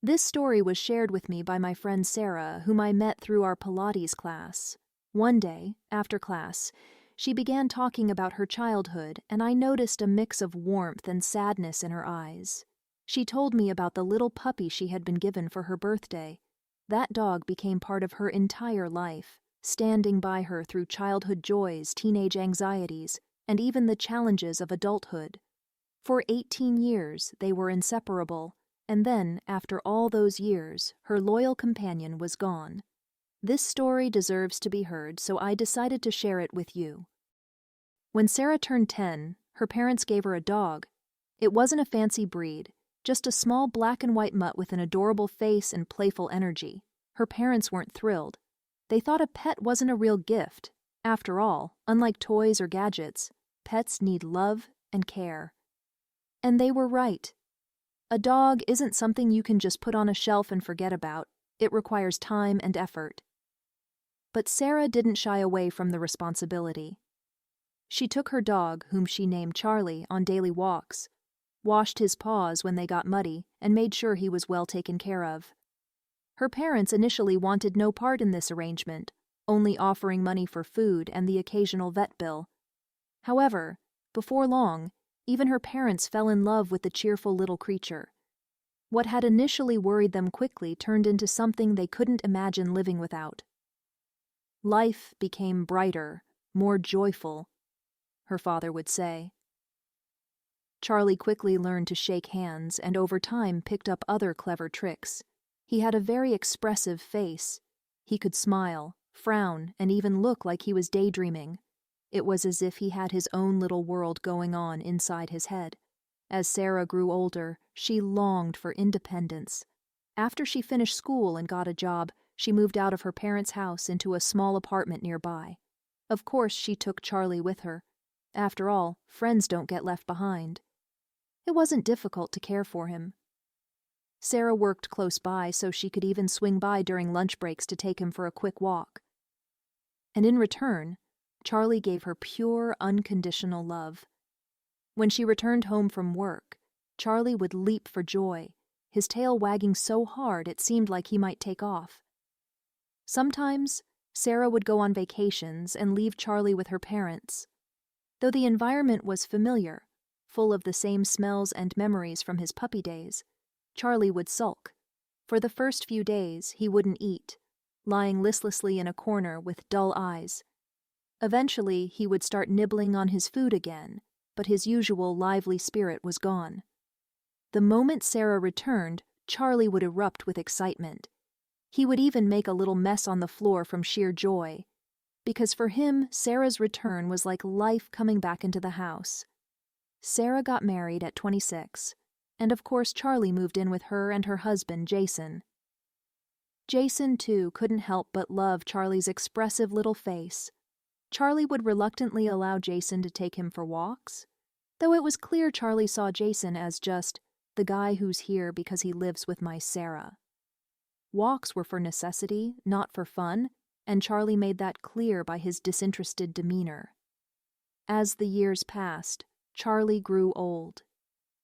This story was shared with me by my friend Sarah, whom I met through our Pilates class. One day, after class, she began talking about her childhood, and I noticed a mix of warmth and sadness in her eyes. She told me about the little puppy she had been given for her birthday. That dog became part of her entire life, standing by her through childhood joys, teenage anxieties, and even the challenges of adulthood. For 18 years, they were inseparable, and then, after all those years, her loyal companion was gone. This story deserves to be heard, so I decided to share it with you. When Sarah turned 10, her parents gave her a dog. It wasn't a fancy breed, just a small black and white mutt with an adorable face and playful energy. Her parents weren't thrilled. They thought a pet wasn't a real gift. After all, unlike toys or gadgets, pets need love and care. And they were right. A dog isn't something you can just put on a shelf and forget about. It requires time and effort. But Sarah didn't shy away from the responsibility. She took her dog, whom she named Charlie, on daily walks, washed his paws when they got muddy, and made sure he was well taken care of. Her parents initially wanted no part in this arrangement, only offering money for food and the occasional vet bill. However, before long, even her parents fell in love with the cheerful little creature. What had initially worried them quickly turned into something they couldn't imagine living without. Life became brighter, more joyful, her father would say. Charlie quickly learned to shake hands and over time picked up other clever tricks. He had a very expressive face. He could smile, frown, and even look like he was daydreaming. It was as if he had his own little world going on inside his head. As Sarah grew older, she longed for independence. After she finished school and got a job, she moved out of her parents' house into a small apartment nearby. Of course, she took Charlie with her. After all, friends don't get left behind. It wasn't difficult to care for him. Sarah worked close by, so she could even swing by during lunch breaks to take him for a quick walk. And in return, Charlie gave her pure, unconditional love. When she returned home from work, Charlie would leap for joy, his tail wagging so hard it seemed like he might take off. Sometimes, Sarah would go on vacations and leave Charlie with her parents. Though the environment was familiar, full of the same smells and memories from his puppy days, Charlie would sulk. For the first few days, he wouldn't eat, lying listlessly in a corner with dull eyes. Eventually, he would start nibbling on his food again, but his usual lively spirit was gone. The moment Sarah returned, Charlie would erupt with excitement. He would even make a little mess on the floor from sheer joy, because for him, Sarah's return was like life coming back into the house. Sarah got married at 26, and of course Charlie moved in with her and her husband, Jason. Jason, too, couldn't help but love Charlie's expressive little face. Charlie would reluctantly allow Jason to take him for walks, though it was clear Charlie saw Jason as just the guy who's here because he lives with my Sarah. Walks were for necessity, not for fun, and Charlie made that clear by his disinterested demeanor. As the years passed, Charlie grew old.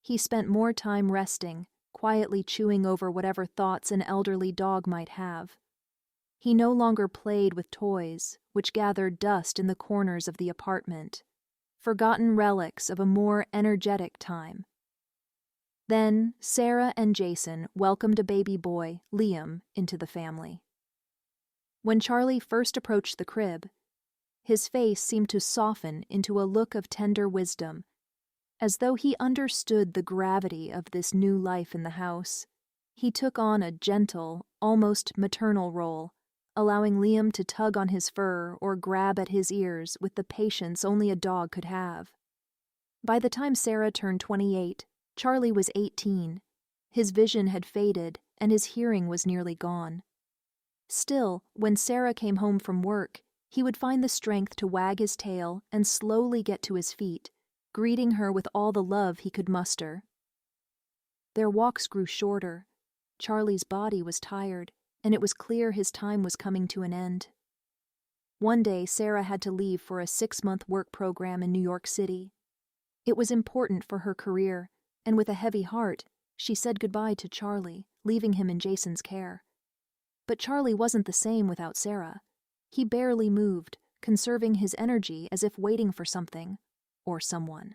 He spent more time resting, quietly chewing over whatever thoughts an elderly dog might have. He no longer played with toys, which gathered dust in the corners of the apartment, forgotten relics of a more energetic time. Then Sarah and Jason welcomed a baby boy, Liam, into the family. When Charlie first approached the crib, his face seemed to soften into a look of tender wisdom, as though he understood the gravity of this new life in the house. He took on a gentle, almost maternal role, allowing Liam to tug on his fur or grab at his ears with the patience only a dog could have. By the time Sarah turned 28, Charlie was 18. His vision had faded, and his hearing was nearly gone. Still, when Sarah came home from work, he would find the strength to wag his tail and slowly get to his feet, greeting her with all the love he could muster. Their walks grew shorter. Charlie's body was tired, and it was clear his time was coming to an end. One day, Sarah had to leave for a 6-month work program in New York City. It was important for her career, and with a heavy heart, she said goodbye to Charlie, leaving him in Jason's care. But Charlie wasn't the same without Sarah. He barely moved, conserving his energy as if waiting for something or someone.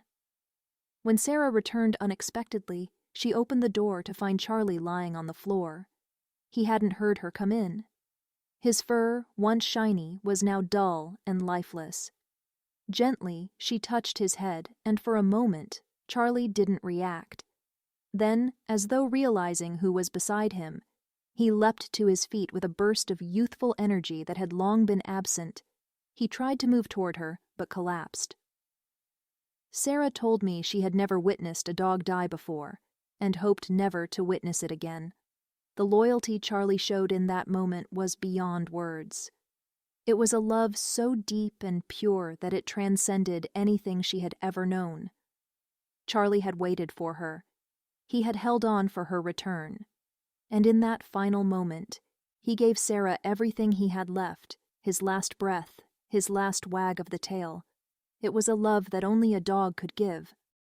When Sarah returned unexpectedly, she opened the door to find Charlie lying on the floor. He hadn't heard her come in. His fur, once shiny, was now dull and lifeless. Gently, she touched his head, and for a moment, Charlie didn't react. Then, as though realizing who was beside him, he leapt to his feet with a burst of youthful energy that had long been absent. He tried to move toward her, but collapsed. Sarah told me she had never witnessed a dog die before, and hoped never to witness it again. The loyalty Charlie showed in that moment was beyond words. It was a love so deep and pure that it transcended anything she had ever known. Charlie had waited for her. He had held on for her return. And in that final moment, he gave Sarah everything he had left, his last breath, his last wag of the tail. It was a love that only a dog could give,